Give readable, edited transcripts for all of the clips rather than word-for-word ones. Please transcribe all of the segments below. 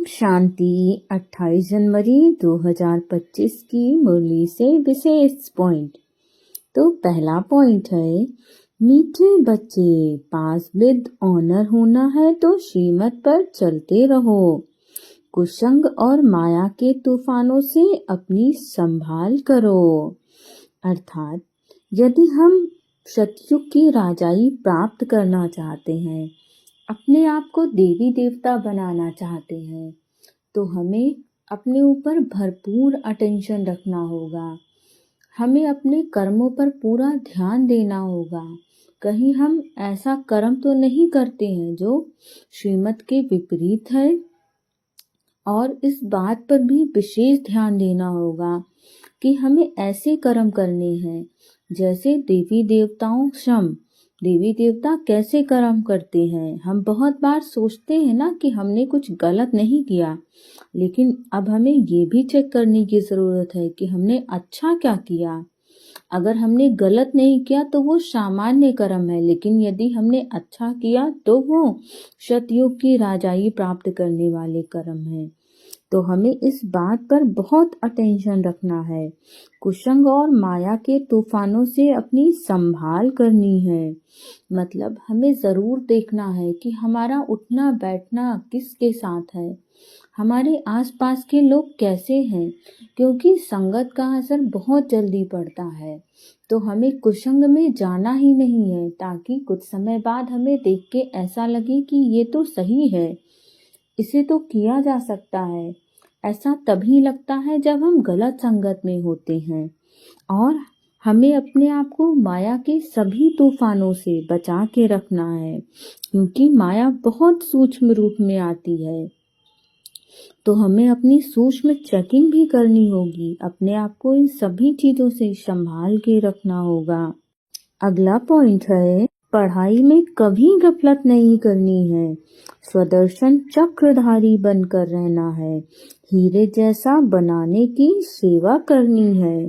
शांति 28 जनवरी 2025 की मुरली से विशेष पॉइंट। तो पहला पॉइंट है, मीठे बच्चे, पास विद ऑनर होना है तो श्रीमत पर चलते रहो। कुसंग और माया के तूफानों से अपनी संभाल करो। अर्थात यदि हम सतयुग की राजाई प्राप्त करना चाहते हैं, अपने आप को देवी देवता बनाना चाहते हैं, तो हमें अपने ऊपर भरपूर अटेंशन रखना होगा। हमें अपने कर्मों पर पूरा ध्यान देना होगा। कहीं हम ऐसा कर्म तो नहीं करते हैं जो श्रीमत के विपरीत है, और इस बात पर भी विशेष ध्यान देना होगा कि हमें ऐसे कर्म करने हैं जैसे देवी देवताओं सम। देवी देवता कैसे कर्म करते हैं, हम बहुत बार सोचते हैं ना कि हमने कुछ गलत नहीं किया, लेकिन अब हमें ये भी चेक करने की जरूरत है कि हमने अच्छा क्या किया। अगर हमने गलत नहीं किया तो वो सामान्य कर्म है, लेकिन यदि हमने अच्छा किया तो वो सतयुग की राजाई प्राप्त करने वाले कर्म है। तो हमें इस बात पर बहुत अटेंशन रखना है। कुसंग और माया के तूफानों से अपनी संभाल करनी है। मतलब हमें जरूर देखना है कि हमारा उठना बैठना किसके साथ है, हमारे आसपास के लोग कैसे हैं, क्योंकि संगत का असर बहुत जल्दी पड़ता है। तो हमें कुसंग में जाना ही नहीं है, ताकि कुछ समय बाद हमें देख के ऐसा लगे कि ये तो सही है, इसे तो किया जा सकता है। ऐसा तभी लगता है जब हम गलत संगत में होते हैं। और हमें अपने आप को माया के सभी तूफानों से बचा के रखना है, क्योंकि माया बहुत सूक्ष्म रूप में आती है। तो हमें अपनी सूक्ष्म चेकिंग भी करनी होगी। अपने आप को इन सभी चीजों से संभाल के रखना होगा। अगला पॉइंट है, पढ़ाई में कभी गफलत नहीं करनी है। स्वदर्शन चक्रधारी बनकर रहना है। हीरे जैसा बनाने की सेवा करनी है।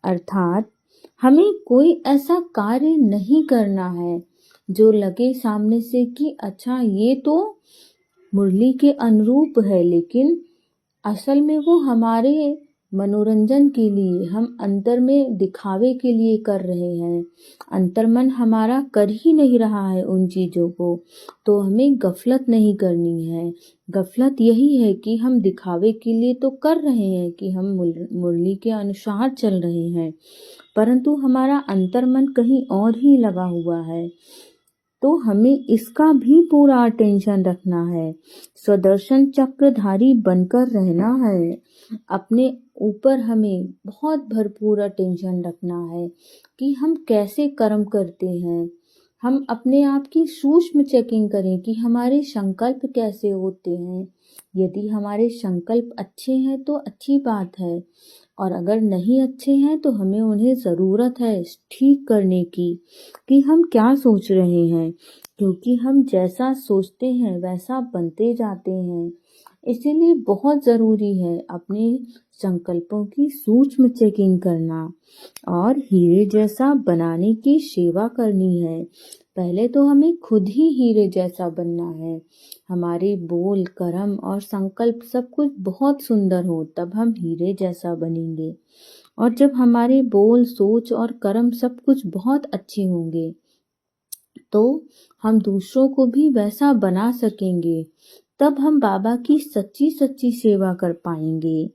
अर्थात हमें कोई ऐसा कार्य नहीं करना है जो लगे सामने से कि अच्छा ये तो मुरली के अनुरूप है, लेकिन असल में वो हमारे मनोरंजन के लिए, हम अंतर में दिखावे के लिए कर रहे हैं। अंतर्मन हमारा कर ही नहीं रहा है उन चीजों को। तो हमें गफलत नहीं करनी है। गफलत यही है कि हम दिखावे के लिए तो कर रहे हैं कि हम मुरली के अनुसार चल रहे हैं, परंतु हमारा अंतर्मन कहीं और ही लगा हुआ है। तो हमें इसका भी पूरा अटेंशन रखना है। स्वदर्शन चक्रधारी बनकर रहना है। अपने ऊपर हमें बहुत भरपूर अटेंशन रखना है कि हम कैसे कर्म करते हैं। हम अपने आप की सूक्ष्म चेकिंग करें कि हमारे संकल्प कैसे होते हैं। यदि हमारे संकल्प अच्छे हैं तो अच्छी बात है, और अगर नहीं अच्छे हैं तो हमें उन्हें ज़रूरत है ठीक करने की, कि हम क्या सोच रहे हैं, क्योंकि हम जैसा सोचते हैं वैसा बनते जाते हैं। इसीलिए बहुत ज़रूरी है अपने संकल्पों की सूक्ष्म चेकिंग करना और हीरे जैसा बनाने की सेवा करनी है। पहले तो हमें खुद ही हीरे जैसा बनना है। हमारे बोल, कर्म और संकल्प सब कुछ बहुत सुंदर हो, तब हम हीरे जैसा बनेंगे। और जब हमारे बोल, सोच और कर्म सब कुछ बहुत अच्छे होंगे, तो हम दूसरों को भी वैसा बना सकेंगे। तब हम बाबा की सच्ची सच्ची सेवा कर पाएंगे।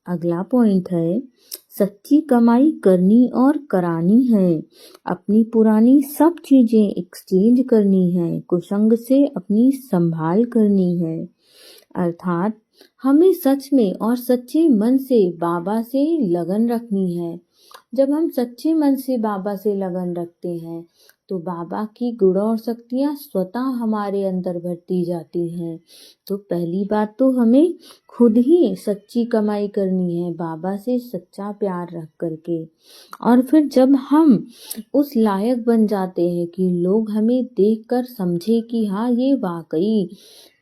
अगला पॉइंट है, सच्ची कमाई करनी और करानी है। अपनी पुरानी सब चीजें एक्सचेंज करनी है। कुसंग से अपनी संभाल करनी है। अर्थात हमें सच में और सच्चे मन से बाबा से लगन रखनी है। जब हम सच्चे मन से बाबा से लगन रखते हैं तो बाबा की गुण और शक्तियाँ स्वतः हमारे अंदर भरती जाती हैं। तो पहली बात तो हमें खुद ही सच्ची कमाई करनी है, बाबा से सच्चा प्यार रख करके। और फिर जब हम उस लायक बन जाते हैं कि लोग हमें देखकर समझे कि हाँ ये वाकई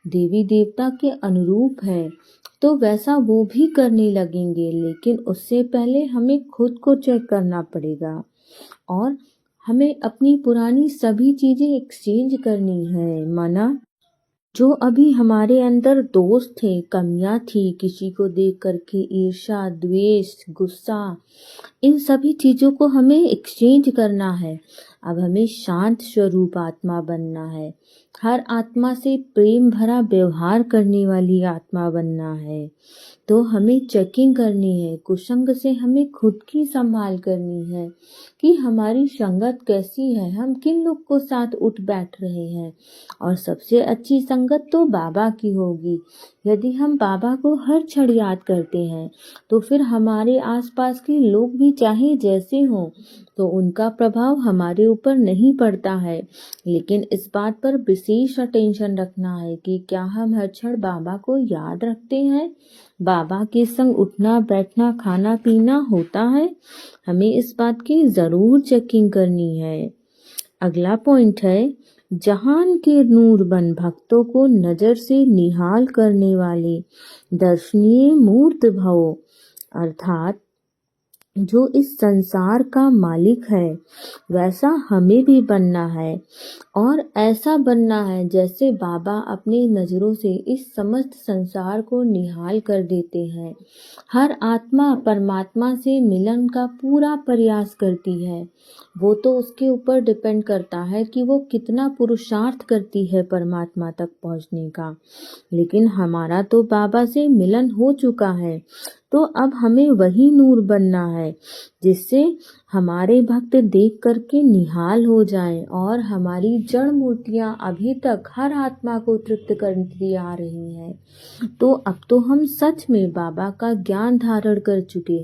देवी देवता के अनुरूप है, तो वैसा वो भी करने लगेंगे। लेकिन उससे पहले हमें खुद को चेक करना पड़ेगा और हमें अपनी पुरानी सभी चीजें एक्सचेंज करनी है। माना जो अभी हमारे अंदर दोष थे, कमियां थी, किसी को देख करके ईर्ष्या, द्वेष, गुस्सा, इन सभी चीजों को हमें एक्सचेंज करना है। अब हमें शांत स्वरूप आत्मा बनना है, हर आत्मा से प्रेम भरा व्यवहार करने वाली आत्मा बनना है। तो हमें चेकिंग करनी है, कुसंग से हमें खुद की संभाल करनी है कि हमारी संगत कैसी है, हम किन लोग को साथ उठ बैठ रहे हैं। और सबसे अच्छी संगत तो बाबा की होगी। यदि हम बाबा को हर क्षण याद करते हैं तो फिर हमारे आसपास के लोग भी चाहे जैसे हों तो उनका प्रभाव हमारे ऊपर नहीं पड़ता है। लेकिन इस बात पर विशेष अटेंशन रखना है कि क्या हम हर क्षण बाबा को याद रखते हैं, बाबा के संग उठना बैठना खाना पीना होता है। हमें इस बात की जरूर चेकिंग करनी है। अगला पॉइंट है, जहान के नूर बन भक्तों को नजर से निहाल करने वाले दर्शनीय मूर्त भव, अर्थात जो इस संसार का मालिक है वैसा हमें भी बनना है। और ऐसा बनना है जैसे बाबा अपनी नजरों से इस समस्त संसार को निहाल कर देते हैं। हर आत्मा परमात्मा से मिलन का पूरा प्रयास करती है। वो तो उसके ऊपर डिपेंड करता है कि वो कितना पुरुषार्थ करती है परमात्मा तक पहुंचने का। लेकिन हमारा तो बाबा से मिलन हो चुका है, तो अब हमें वही नूर बनना है जिससे हमारे भक्त देख करके निहाल हो जाएं और हमारी जड़ मूर्तियां अभी तक हर आत्मा को तृप्त करती आ रही हैं। तो अब तो हम सच में बाबा का ज्ञान धारण कर चुके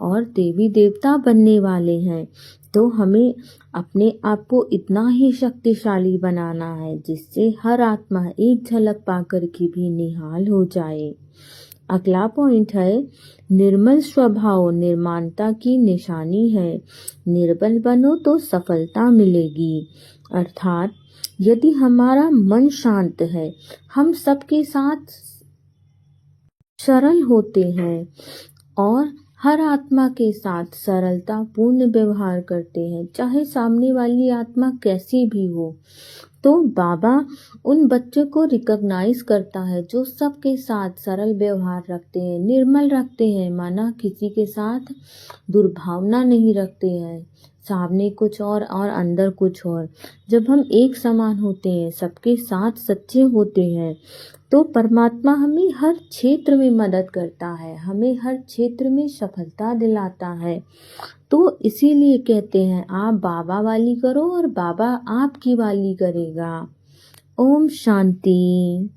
और देवी देवता बनने वाले हैं। तो हमें अपने आप को इतना ही शक्तिशाली बनाना है जिससे हर आत्मा एक झलक पाकर के भी निहाल हो जाए। अगला पॉइंट है, निर्मल स्वभाव निर्माणता की निशानी है, निर्बल बनो तो सफलता मिलेगी। अर्थात यदि हमारा मन शांत है, हम सबके साथ सरल होते हैं और हर आत्मा के साथ सरलता पूर्ण व्यवहार करते हैं, चाहे सामने वाली आत्मा कैसी भी हो, तो बाबा उन बच्चों को रिकॉग्नाइज करता है जो सबके साथ सरल व्यवहार रखते हैं, निर्मल रखते हैं, माना किसी के साथ दुर्भावना नहीं रखते हैं, सामने कुछ और अंदर कुछ और। जब हम एक समान होते हैं, सबके साथ सच्चे होते हैं, तो परमात्मा हमें हर क्षेत्र में मदद करता है, हमें हर क्षेत्र में सफलता दिलाता है। तो इसीलिए कहते हैं आप बाबा वाली करो और बाबा आपकी वाली करेगा। ओम शांति।